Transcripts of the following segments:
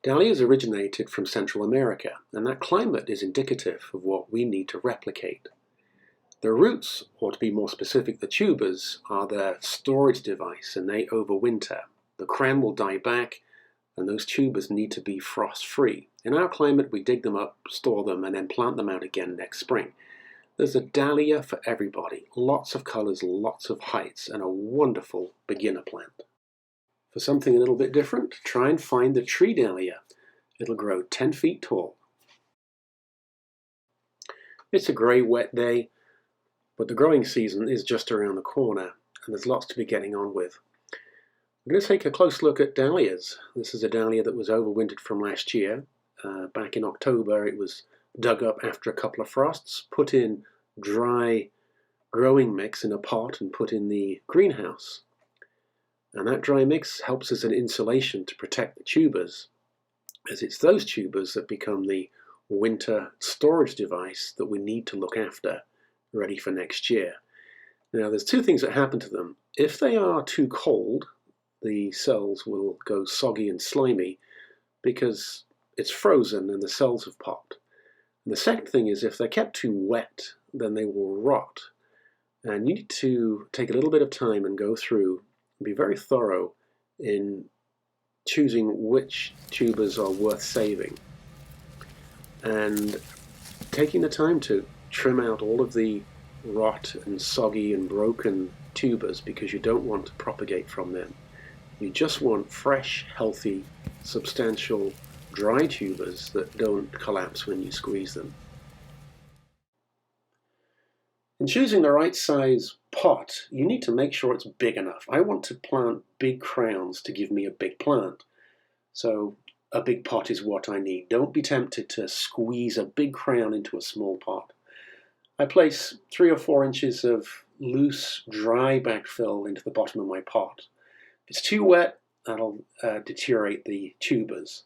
Dahlias originated from Central America, and that climate is indicative of what we need to replicate. The roots, or to be more specific, the tubers, are their storage device and they overwinter. The crown will die back and those tubers need to be frost-free. In our climate, we dig them up, store them, and then plant them out again next spring. There's a dahlia for everybody, lots of colors, lots of heights, and a wonderful beginner plant. For something a little bit different, try and find the tree dahlia. It'll grow 10 feet tall. It's a grey, wet day, but the growing season is just around the corner, and there's lots to be getting on with. I'm going to take a close look at dahlias. This is a dahlia that was overwintered from last year. Back in October, it was dug up after a couple of frosts, put in dry growing mix in a pot and put in the greenhouse. And that dry mix helps as an insulation to protect the tubers, as it's those tubers that become the winter storage device that we need to look after, ready for next year. Now there's two things that happen to them. If they are too cold, the cells will go soggy and slimy because it's frozen and the cells have popped. And the second thing is if they're kept too wet, then they will rot. And you need to take a little bit of time and go through and be very thorough in choosing which tubers are worth saving. And taking the time to trim out all of the rot and soggy and broken tubers because you don't want to propagate from them. You just want fresh, healthy, substantial, dry tubers that don't collapse when you squeeze them. In choosing the right size pot, you need to make sure it's big enough. I want to plant big crowns to give me a big plant. So a big pot is what I need. Don't be tempted to squeeze a big crown into a small pot. I place 3 or 4 inches of loose, dry backfill into the bottom of my pot. If it's too wet, that'll deteriorate the tubers.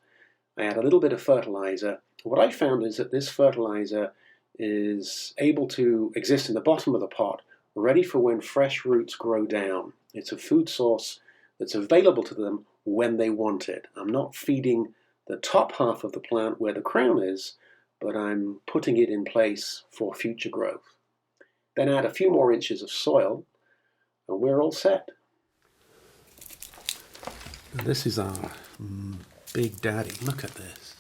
I add a little bit of fertilizer. What I found is that this fertilizer is able to exist in the bottom of the pot, ready for when fresh roots grow down. It's a food source that's available to them when they want it. I'm not feeding the top half of the plant where the crown is, but I'm putting it in place for future growth. Then add a few more inches of soil, and we're all set. This is our big daddy. Look at this.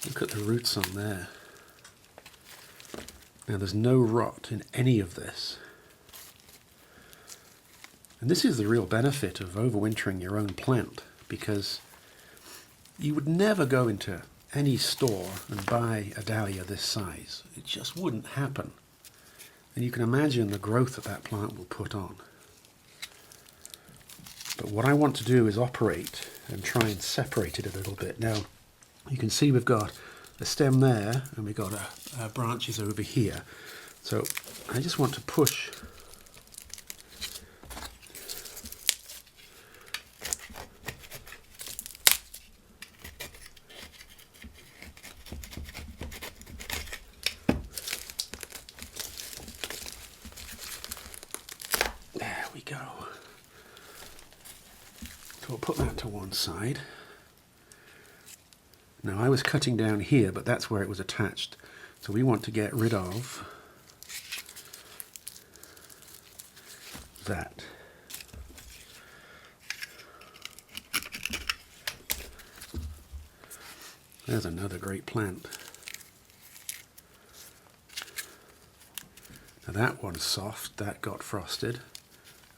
Look at the roots on there. Now there's no rot in any of this. And this is the real benefit of overwintering your own plant, because you would never go into any store and buy a dahlia this size. It just wouldn't happen. And you can imagine the growth that plant will put on. But what I want to do is operate and try and separate it a little bit. Now, you can see we've got a stem there and we've got branches over here. So I just want to push there we go. So we'll put that to one side. Now I was cutting down here, but that's where it was attached. So we want to get rid of that. There's another great plant. Now that one's soft, that got frosted,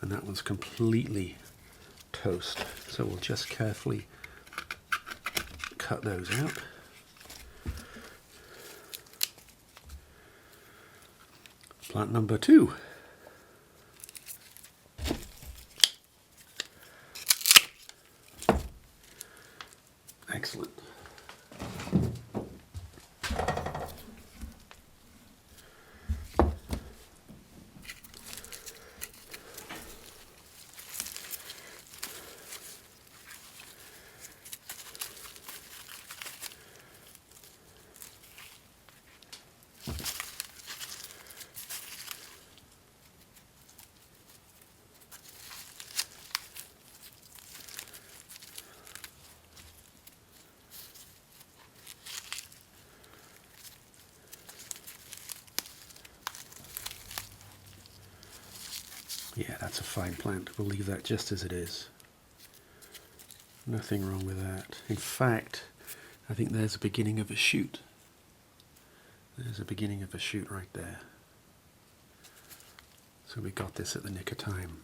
and that one's completely toast. So we'll just carefully cut those out. Plant number 2. Excellent. Yeah, that's a fine plant. We'll leave that just as it is. Nothing wrong with that. In fact, I think there's a beginning of a shoot. There's a beginning of a shoot right there. So we got this at the nick of time.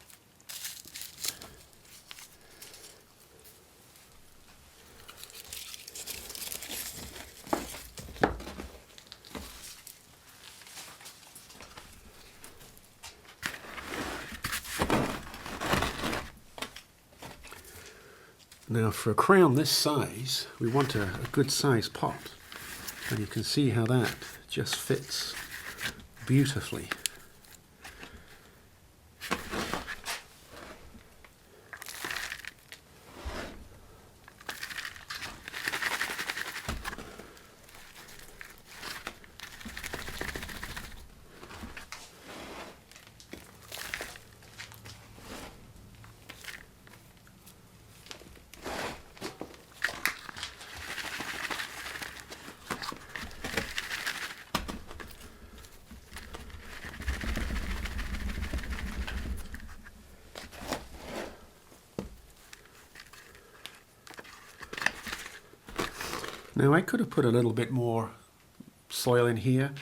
Now for a crown this size, we want a good sized pot. And you can see how that just fits beautifully. Now I could have put a little bit more soil in here,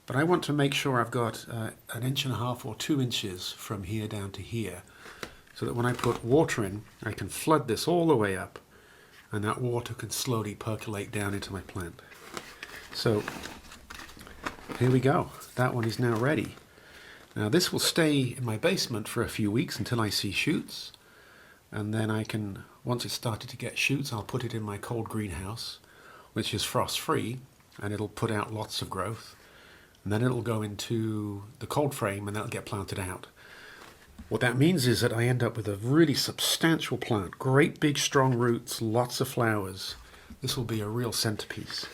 but I want to make sure I've got 1.5 inches or 2 inches from here down to here, so that when I put water in, I can flood this all the way up, and that water can slowly percolate down into my plant. So here we go. That one is now ready. Now this will stay in my basement for a few weeks until I see shoots, and then I can, once it's started to get shoots, I'll put it in my cold greenhouse, which is frost-free, and it'll put out lots of growth. And then it'll go into the cold frame, and that'll get planted out. What that means is that I end up with a really substantial plant, great big strong roots, lots of flowers. This will be a real centerpiece.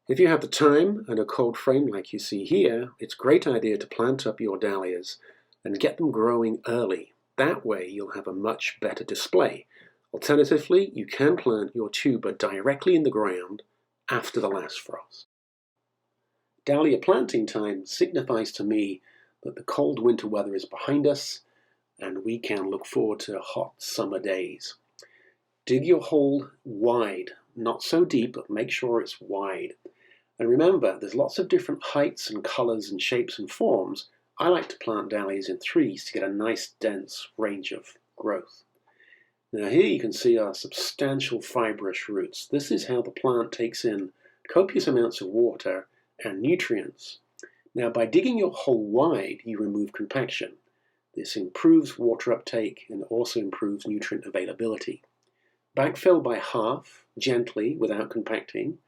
If you have the time and a cold frame like you see here, it's a great idea to plant up your dahlias and get them growing early. That way you'll have a much better display. Alternatively, you can plant your tuber directly in the ground after the last frost. Dahlia planting time signifies to me that the cold winter weather is behind us and we can look forward to hot summer days. Dig your hole wide, not so deep, but make sure it's wide. And remember, there's lots of different heights and colors and shapes and forms. I like to plant dahlias in threes to get a nice dense range of growth. Now here you can see our substantial fibrous roots. This is how the plant takes in copious amounts of water and nutrients. Now by digging your hole wide, you remove compaction. This improves water uptake and also improves nutrient availability. Backfill by half, gently, without compacting.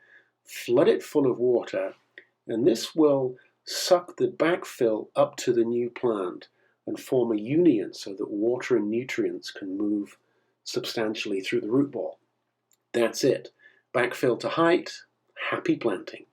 Flood it full of water, and this will suck the backfill up to the new plant and form a union so that water and nutrients can move substantially through the root ball. That's it. Backfill to height, happy planting.